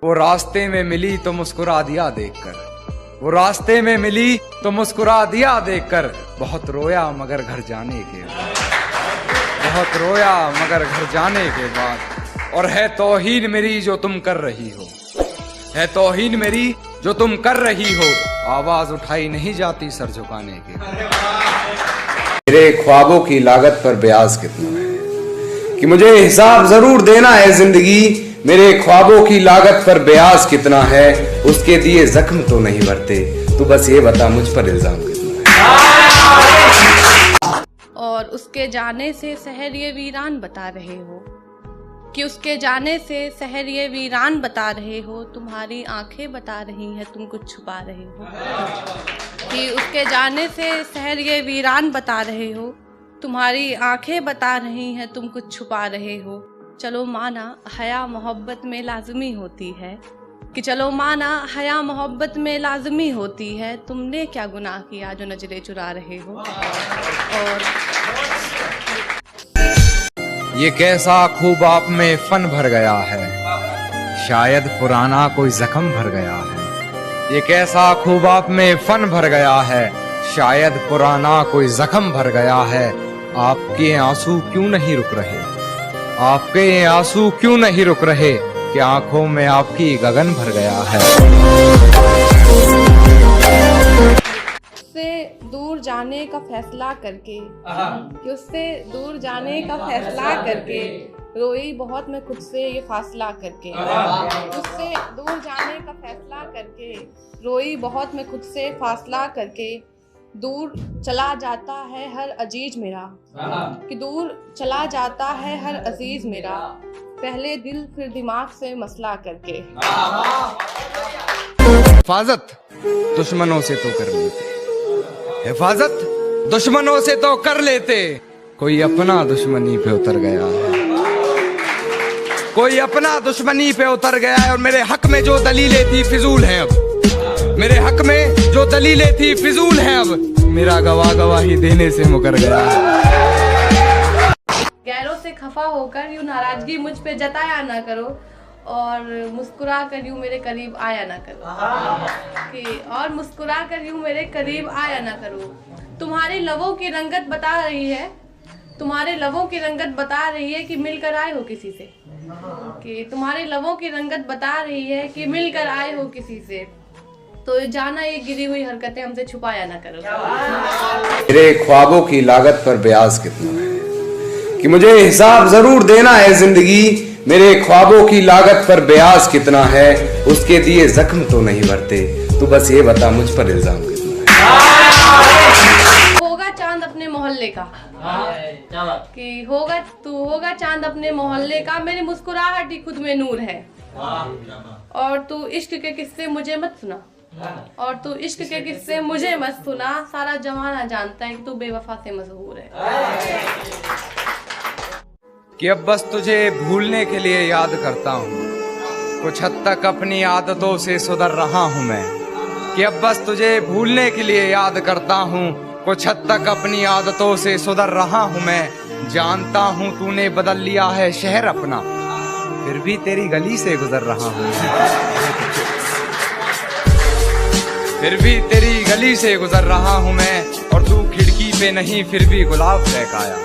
वो रास्ते में मिली तो मुस्कुरा दिया देखकर, वो रास्ते में मिली तो मुस्कुरा दिया देखकर। बहुत रोया मगर घर जाने के बाद, बहुत रोया मगर घर जाने के बाद। और है तौहीन मेरी जो तुम कर रही हो, है तौहीन मेरी जो तुम कर रही हो। आवाज उठाई नहीं जाती सर झुकाने के। मेरे ख्वाबों की लागत पर ब्याज कितना है कि मुझे हिसाब जरूर देना है जिंदगी। मेरे ख्वाबों की लागत पर ब्याज कितना है, उसके दिए जख्म तो नहीं भरते। तू बस ये बता मुझ पर इल्जाम कितना है। और उसके जाने से शहर ये वीरान बता रहे हो कि उसके जाने से शहर ये वीरान बता रहे हो। तुम्हारी आंखें बता रही हैं तुम कुछ छुपा रहे हो कि उसके जाने से शहर ये वीरान बता रहे हो। तुम्हारी आंखें बता रही हैं तुम कुछ छुपा रहे हो। चलो माना हया मोहब्बत में लाजमी होती है कि चलो माना हया मोहब्बत में लाजमी होती है। तुमने क्या गुनाह किया जो नजरें चुरा रहे हो। और ये कैसा खूब आप में फन भर गया है, शायद पुराना कोई जख्म भर गया है। ये कैसा खूब आप में फन भर गया है, शायद पुराना कोई जख्म भर गया है। आपके आंसू क्यों नहीं रुक रहे, आपके आंसू क्यों नहीं रुक रहे कि आंखों में आपकी गगन भर गया है। उससे दूर जाने का फैसला करके, कि उससे दूर जाने का फैसला करके रोई बहुत मैं खुद से ये फासला करके। उससे दूर जाने का फैसला करके रोई बहुत मैं खुद से फासला करके। दूर चला जाता है हर अजीज मेरा, कि दूर चला जाता है हर अजीज मेरा। पहले दिल फिर दिमाग से मसला करके। हिफाजत दुश्मनों से तो कर लेते, हिफाजत दुश्मनों से तो कर लेते। कोई अपना दुश्मनी पे उतर गया है, कोई अपना दुश्मनी पे उतर गया है। और मेरे हक में जो दलीलें थी फिजूल हैं अब, मेरे हक में जो दलीलें थी फिजूल हैं अब। मेरा गवाही देने से मुकर गया है। गैरों से खफा होकर यूं नाराजगी मुझ पे जताया ना करो, और मुस्कुरा कर यूं मेरे करीब आया ना करो कि और मुस्कुरा कर यूं मेरे करीब आया ना करो। तुम्हारे लबों की रंगत बता रही है, तुम्हारे लबों की रंगत बता रही है कि मिलकर आए हो किसी से, कि तुम्हारे लबों की रंगत बता रही है कि मिलकर आए हो किसी से। तो जाना ये गिरी हुई हरकतें हमसे छुपाया ना करो। मेरे ख्वाबों की लागत पर ब्याज कितना है कि मुझे हिसाब जरूर देना है जिंदगी। मेरे ख्वाबों की लागत पर ब्याज कितना है, उसके दिए जख्म तो नहीं भरते। तू बस ये बता मुझ पर इल्जाम कितना है। होगा चांद अपने मोहल्ले का, कि होगा चांद अपने मोहल्ले का। मेरी मुस्कुराहट ही खुद में नूर है। और तू इश्क के किस्से मुझे मत सुना, और तू इश्क के किस्से मुझे मत सुना। सारा जमाना जानता है कि तू बेवफा से मशहूर है। कि अब बस तुझे भूलने के लिए याद करता हूँ, कुछ हद तक अपनी आदतों से सुधर रहा हूँ मैं। कि अब बस तुझे भूलने के लिए याद करता हूँ, कुछ हद तक अपनी आदतों से सुधर रहा हूँ मैं। जानता हूँ तूने बदल लिया है शहर अपना, फिर भी तेरी गली से गुजर रहा हूँ, फिर भी तेरी गली से गुजर रहा हूँ मैं। और तू खिड़की पे नहीं फिर भी गुलाब फेंकाया,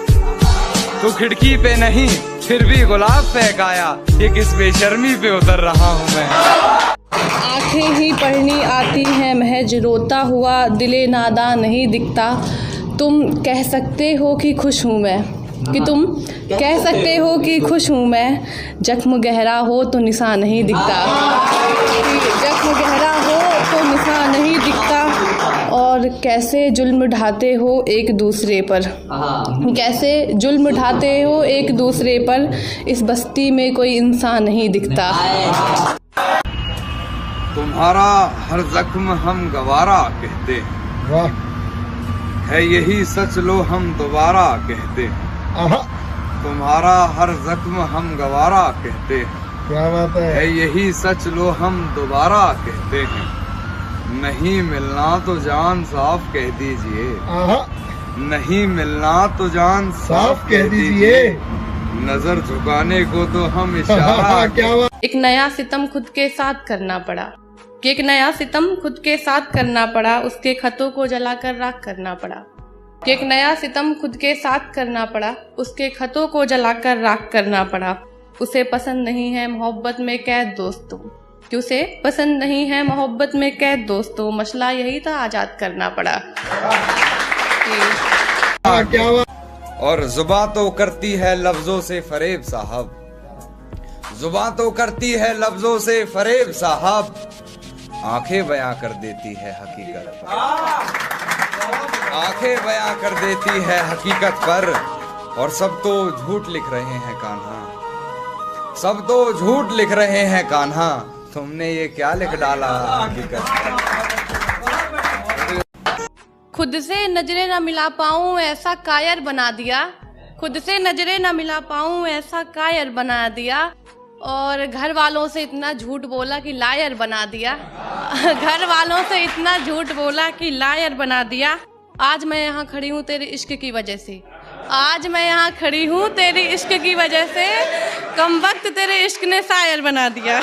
तू खिड़की पे नहीं फिर भी गुलाब फेंकाया। ये किस बेशर्मी पे उतर रहा हूँ मैं। आंखें ही पढ़नी आती हैं महज रोता हुआ, दिले नादा नहीं दिखता। तुम कह सकते हो कि खुश हूँ मैं, कि तुम कह सकते हो कि खुश हूँ मैं। जख्म गहरा हो तो निशान नहीं दिखता, जख्म गहरा हो तो निशान नहीं दिखता। और कैसे जुल्म ढाते हो एक दूसरे पर, कैसे जुल्म ढाते हो एक दूसरे पर। इस बस्ती में कोई इंसान नहीं दिखता। तुम्हारा हर जख्म हम गवारा कहते हैं, है यही सच लो हम दोबारा कहते हैं। तुम्हारा हर जख्म हम गवारा कहते हैं, क्या बात है यही सच लो हम दोबारा कहते हैं। नहीं मिलना तो जान साफ कह दीजिए, नहीं मिलना तो जान साफ कह दीजिए। नजर झुकाने को तो हम इशारा। एक नया सितम खुद के साथ करना पड़ा, कि एक नया सितम खुद के साथ करना पड़ा, उसके खतों को जलाकर राख करना पड़ा। कि एक नया सितम खुद के साथ करना पड़ा, उसके खतों को जलाकर राख करना पड़ा। उसे पसंद नहीं है मोहब्बत में कैद दोस्तों, कि उसे पसंद नहीं है मोहब्बत में कैद दोस्तों, मसला यही था आजाद करना पड़ा। और जुबां तो करती है लफ्जों से फरेब साहब, जुबां तो करती है लफ्जों से फरेब साहब, आंखें बयां कर देती है हकीकत, आंखें बयां कर देती है हकीकत पर। और सब तो झूठ लिख रहे हैं कान्हा, सब तो झूठ लिख रहे हैं कान्हा, तुमने ये क्या लिख डाला हकीकत पर। खुद से नजरें न मिला पाऊं ऐसा कायर बना दिया, खुद से नजरें न मिला पाऊं ऐसा कायर बना दिया। और घर वालों से इतना झूठ बोला कि लायर बना दिया, घर वालों से इतना झूठ बोला कि लायर बना दिया। आज मैं यहाँ खड़ी हूँ तेरे इश्क की वजह से, आज मैं यहाँ खड़ी हूँ तेरी इश्क की वजह से, कम वक्त तेरे इश्क ने शायर बना दिया।